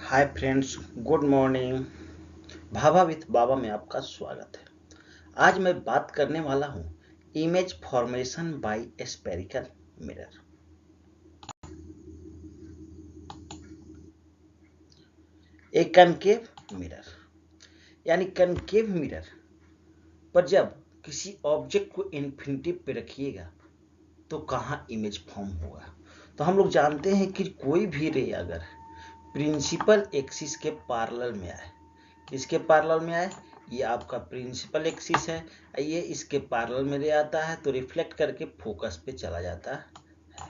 Hi friends, good morning. Bhabha with Baba में आपका स्वागत है। आज मैं बात करने वाला हूं image formation by spherical mirror. एक कनकेव मिरर यानी कनकेव मिरर पर जब किसी ऑब्जेक्ट को इन्फिनिटी पे रखिएगा तो कहां इमेज फॉर्म होगा। तो हम लोग जानते हैं कि कोई भी रे अगर प्रिंसिपल एक्सिस के पैरेलल में आए, किसके पैरेलल में आए, ये आपका प्रिंसिपल एक्सिस है, ये इसके पैरेलल में रे आता है तो रिफ्लेक्ट करके फोकस पे चला जाता है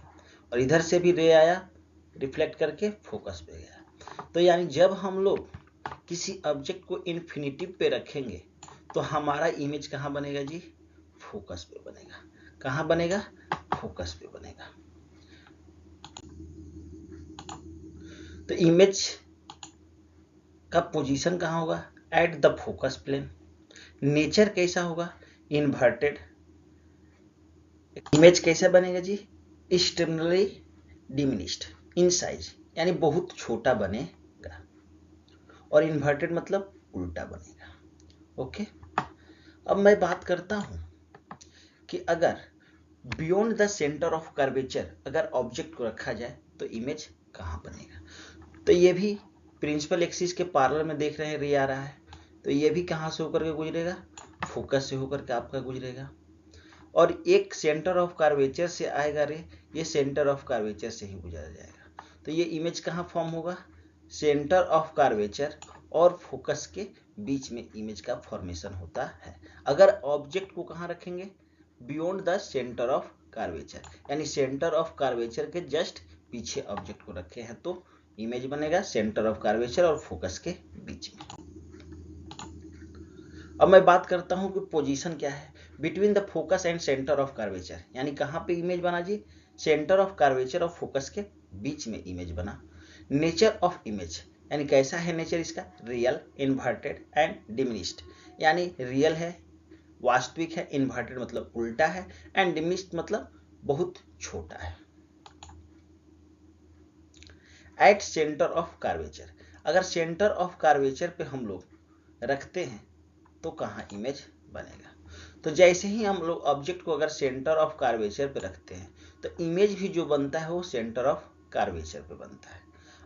और इधर से भी रे आया रिफ्लेक्ट करके फोकस पे गया। तो यानी जब हम लोग किसी ऑब्जेक्ट को इन्फिनिटी पे रखेंगे तो हमारा इमेज कहाँ बनेगा जी? फोकस पे बनेगा। कहाँ बनेगा? फोकस पे बनेगा। तो इमेज का पोजीशन कहाँ होगा? At the focus plane. Nature कैसा होगा? इन्वर्टेड। इमेज कैसा बनेगा जी? एक्सटर्नली डिमिनिश्ड इन साइज, यानी बहुत छोटा बनेगा। और इन्वर्टेड मतलब उल्टा बनेगा। ओके, अब मैं बात करता हूं कि अगर beyond the centre of curvature अगर ऑब्जेक्ट को रखा जाए तो इमेज कहां बनेगा। तो ये भी प्रिंसिपल एक्सिस के पैरेलल में देख रहे हैं रे आ रहा है, तो ये भी कहां से होकर के गुजरेगा? फोकस से होकर के आपका गुजरेगा। और एक सेंटर ऑफ कर्वेचर से आएगा रे, ये सेंटर ऑफ कर्वेचर से ही गुजर जाएगा। तो ये इमेज कहां फॉर्म होगा? सेंटर ऑफ कर्वेचर और फोकस के बीच में इमेज का फॉर्मेशन होता है। अगर ऑब्जेक्ट को कहां रखेंगे? Beyond the centre of curvature, यानी सेंटर ऑफ कर्वेचर के जस्ट पीछे ऑब्जेक्ट को रखे हैं तो इमेज बनेगा सेंटर ऑफ कर्वेचर और फोकस के बीच में। अब मैं बात करता हूं कि पोजीशन क्या है between the focus and centre of curvature, यानी कहां पे इमेज बना जी? सेंटर ऑफ कर्वेचर और फोकस के बीच में इमेज बना। नेचर ऑफ इमेज यानी कैसा है नेचर इसका? रियल, इन्वर्टेड एंड डिमिनिश्ड, यानी रियल है, वास्तविक है, इन्वर्टेड मतलब उल्टा है, एंड डिमिनिश्ड मतलब बहुत छोटा है। एट सेंटर ऑफ कर्वेचर, अगर सेंटर ऑफ कर्वेचर पे हम लोग रखते हैं तो कहां इमेज बनेगा। तो जैसे ही हम लोग ऑब्जेक्ट को अगर सेंटर ऑफ कर्वेचर पे रखते हैं तो इमेज भी जो बनता है वो सेंटर ऑफ कर्वेचर पे बनता है।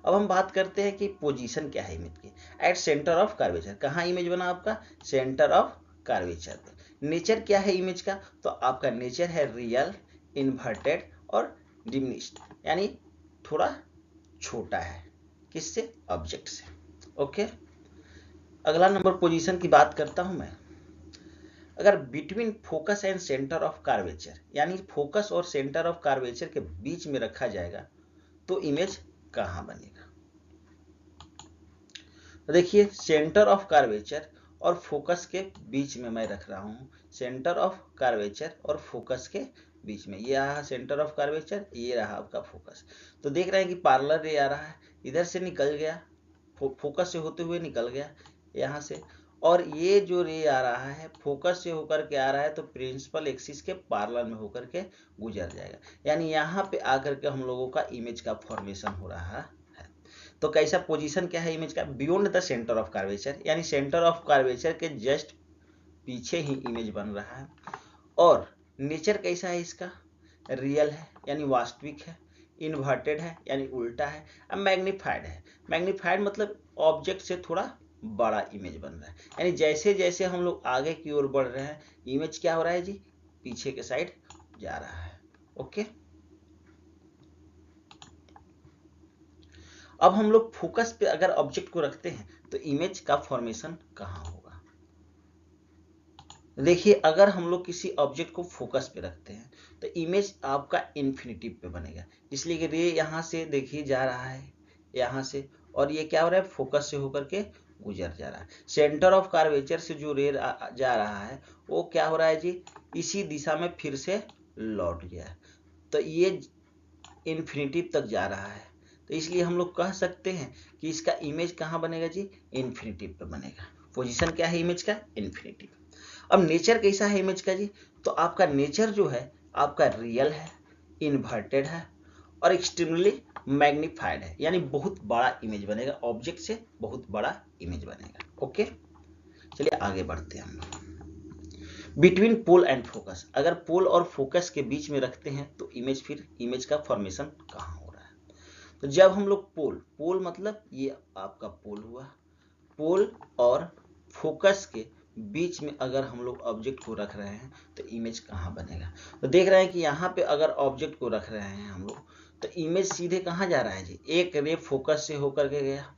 अब हम बात करते हैं कि पोजीशन क्या है इमेज की। एट सेंटर ऑफ कर्वेचर, कहां इमेज बना आपका? सेंटर ऑफ कर्वेचर पे। नेचर क्या है इमेज का? तो आपका नेचर है रियल, इन्वर्टेड और डिमिनिश्ड, यानी थोड़ा छोटा है। किससे? ऑब्जेक्ट से। ओके, अगला नंबर पोजीशन की बात करता हूं मैं। अगर between focus and centre of curvature, यानी फोकस और सेंटर ऑफ कर्वेचर के बीच में रखा जाएगा तो इमेज कहां बनेगा। तो देखिए, सेंटर ऑफ कर्वेचर और फोकस के बीच में मैं रख रहा हूं। सेंटर ऑफ कर्वेचर और फोकस के बीच में, ये रहा सेंटर ऑफ कर्वेचर, ये रहा आपका फोकस। तो देख रहे हैं कि पैरेलल रे आ रहा है, इधर से निकल गया, फोकस से होते हुए निकल गया यहां से, और ये जो रे आ रहा है फोकस से होकर के आ रहा है तो प्रिंसिपल एक्सिस के पैरेलल में होकर के गुजर जाएगा, यानी यहाँ पे आकर के हम लोगों का इमेज का फॉर्मेशन हो रहा है। तो कैसा पोजीशन क्या है इमेज का? Beyond the centre of curvature, यानी सेंटर ऑफ कर्वेचर के जस्ट पीछे ही इमेज बन रहा है। और नेचर कैसा है इसका? रियल है, यानी वास्तविक है, इन्वर्टेड है, यानी उल्टा है, अब मैग्नीफाइड है। मैग्नीफाइड मतलब ऑब्जेक्ट से थोड़ा बड़ा इमेज बन रहा है, यानी जैसे जैसे हम लोग आगे की ओर बढ़ रहे हैं इमेज क्या हो रहा है जी? पीछे के साइड जा रहा है। ओके, अब हम लोग फोकस पे अगर ऑब्जेक्ट को रखते हैं तो इमेज का फॉर्मेशन कहां होगा। देखिए, अगर हम लोग किसी ऑब्जेक्ट को फोकस पे रखते हैं तो इमेज आपका इन्फिनिटिव पे बनेगा, इसलिए कि रे यहां से देखिए जा रहा है यहां से, और ये क्या हो रहा है? फोकस से होकर के गुजर जा रहा है। सेंटर ऑफ कर्वेचर से जो रे जा रहा है वो क्या हो रहा है जी? इसी दिशा में फिर से लौट गया, तो ये इन्फिनिटिव तक जा रहा है। तो इसलिए हम लोग कह सकते हैं कि इसका इमेज कहां बनेगा जी? इन्फिनिटिव पे बनेगा। पोजीशन क्या है इमेज का? इन्फिनिटिव। अब नेचर कैसा है इमेज का जी? तो आपका नेचर जो है आपका रियल है, इन्वर्टेड है और एक्सट्रीमली मैग्नीफाइड है, यानी बहुत बड़ा इमेज बनेगा, ऑब्जेक्ट से बहुत बड़ा इमेज बनेगा। ओके, चलिए आगे बढ़ते हैं हम। बिटवीन पोल एंड फोकस, अगर पोल और फोकस के बीच में रखते हैं तो इमेज, फिर इमेज का फॉर्मेशन कहाँ हो रहा है? तो जब हम लोग पोल मतलब ये आपका पोल हुआ, पोल और फोकस के बीच में अगर हम लोग ऑब्जेक्ट को रख रहे हैं तो इमेज कहाँ बनेगा? तो देख रहे हैं कि यहाँ पे अगर ऑब्जेक्ट को रख रहे हैं हम लोग तो इमेज सीधे कहाँ जा रहा है जी? एक रे फोकस से होकर के गया,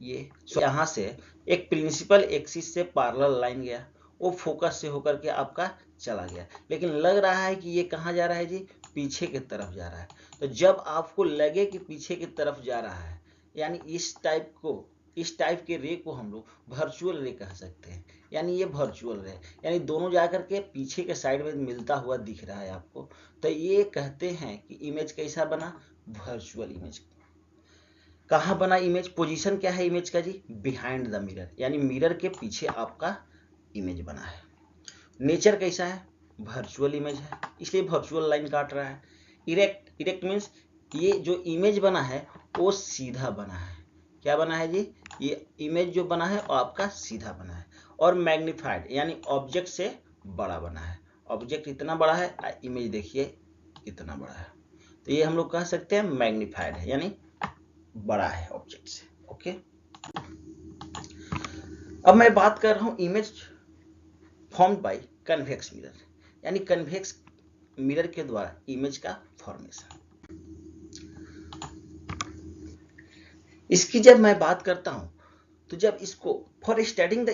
ये यहाँ से एक प्रिंसिपल एक्सिस से पैरेलल लाइन गया, वो फोकस से होकर के आपका चला गया, लेकिन लग रहा है कि ये कहाँ जा रहा है जी? पीछे की तरफ जा रहा है। तो जब आपको लगे कि पीछे की तरफ जा रहा है, यानी इस टाइप के रे को हम लोग वर्चुअल रे कह सकते हैं, यानी ये वर्चुअल रे, यानी दोनों जाकर के पीछे के साइड में मिलता हुआ दिख रहा है आपको, तो ये कहते हैं कि इमेज कैसा बना? Virtual image. कहाँ बना इमेज? पोजीशन क्या है इमेज का जी? बिहाइंड द मिरर, यानी मिरर के पीछे आपका इमेज बना है। नेचर कैसा है? वर्चुअल इमेज है, इसलिए वर्चुअल लाइन काट रहा है। इरेक्ट मीन्स ये जो इमेज बना है वो सीधा बना है। क्या बना है जी? ये इमेज जो बना है वो आपका सीधा बना है। और मैग्नीफाइड, यानी ऑब्जेक्ट से बड़ा बना है। ऑब्जेक्ट इतना बड़ा है, इमेज देखिए इतना बड़ा है, तो ये हम लोग कह सकते हैं मैग्नीफाइड है, यानी बड़ा है ऑब्जेक्ट से। ओके, अब मैं बात कर रहा हूं image formed by convex mirror, यानी कन्वेक्स मिरर के द्वारा इमेज का फॉर्मेशन। इसकी जब मैं बात करता हूं तो जब इसको for studying the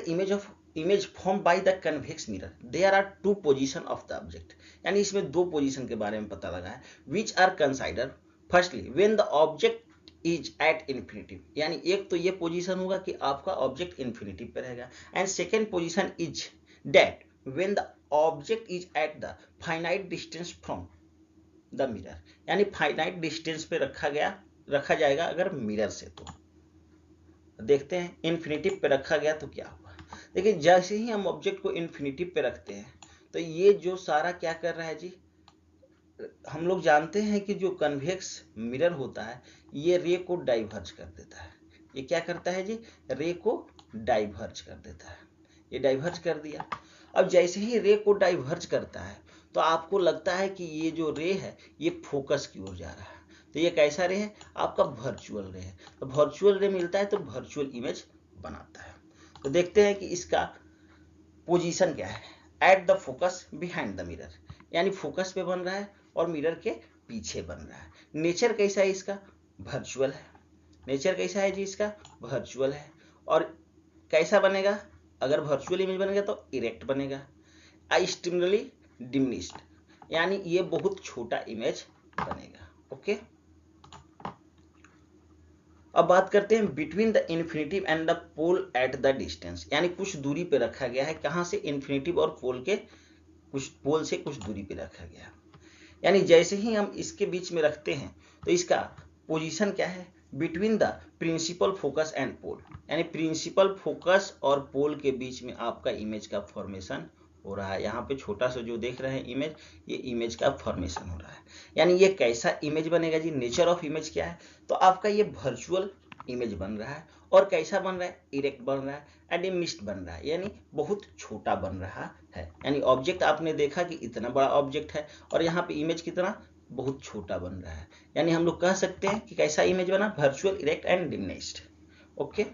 image form by the convex mirror there are two position of the object, यानी इसमें दो पोजीशन के बारे में पता लगा है, which are consider firstly when the object is at infinity, यानी एक तो ये पोजीशन होगा कि आपका ऑब्जेक्ट इन्फिनिटी पे रहेगा, and second position is that when the object is at the finite distance from the mirror, यानी फाइनाइट डिस्टेंस पे रखा जाएगा अगर मिरर से। तो देखते हैं इन्फिनिटिव पे रखा गया तो क्या हुआ। देखिए जैसे ही हम ऑब्जेक्ट को इन्फिनिटिव पे रखते हैं तो ये जो सारा क्या कर रहा है जी, हम लोग जानते हैं कि जो कन्वेक्स मिरर होता है ये रे को डाइवर्ज कर देता है। ये क्या करता है जी? रे को डाइवर्ज कर देता है। ये डाइवर्ज कर दिया। अब जैसे ही रे को डाइवर्ज करता है तो आपको लगता है कि ये जो रे है ये फोकस की ओर जा रहा है, तो ये कैसा रे है? आपका वर्चुअल रे है। तो वर्चुअल रे मिलता है तो वर्चुअल इमेज बनाता है। तो देखते हैं कि इसका पोजीशन क्या है। Eight the focus behind the mirror, यानी फोकस पे बन रहा है और मिरर के पीछे बन रहा है। नेचर कैसा है इसका? वर्चुअल है। नेचर कैसा है जी इसका? वर्चुअल है। और कैसा बनेगा? अगर वर्चुअल इमेज बनेगा तो इरेक्ट बनेगा। एक्सट्रीमली डिमिनिश्ड, यानी ये बहुत छोटा इमेज बनेगा। ओके, अब बात करते हैं between the infinitive and the pole at the distance, यानी कुछ दूरी पे रखा गया है। कहां से? इन्फिनिटिव और पोल से कुछ दूरी पे रखा गया है। यानी जैसे ही हम इसके बीच में रखते हैं तो इसका पोजीशन क्या है? Between the principal focus and pole, यानी प्रिंसिपल फोकस और पोल के बीच में आपका इमेज का फॉर्मेशन हो रहा है। यहाँ पे छोटा सा जो देख रहे हैं इमेज, ये इमेज का फॉर्मेशन हो रहा है। यानी ये कैसा इमेज बनेगा जी? नेचर ऑफ इमेज क्या है? तो आपका ये वर्चुअल इमेज बन रहा है। और कैसा बन रहा है? इरेक्ट बन रहा है, एडिमिस्ट बन रहा है, यानी बहुत छोटा बन रहा है। यानी ऑब्जेक्ट आपने देखा कि इतना बड़ा ऑब्जेक्ट है और यहाँ पे इमेज कितना बहुत छोटा बन रहा है। यानी हम लोग कह सकते हैं कि कैसा इमेज बना? Virtual, erect and diminished. Okay,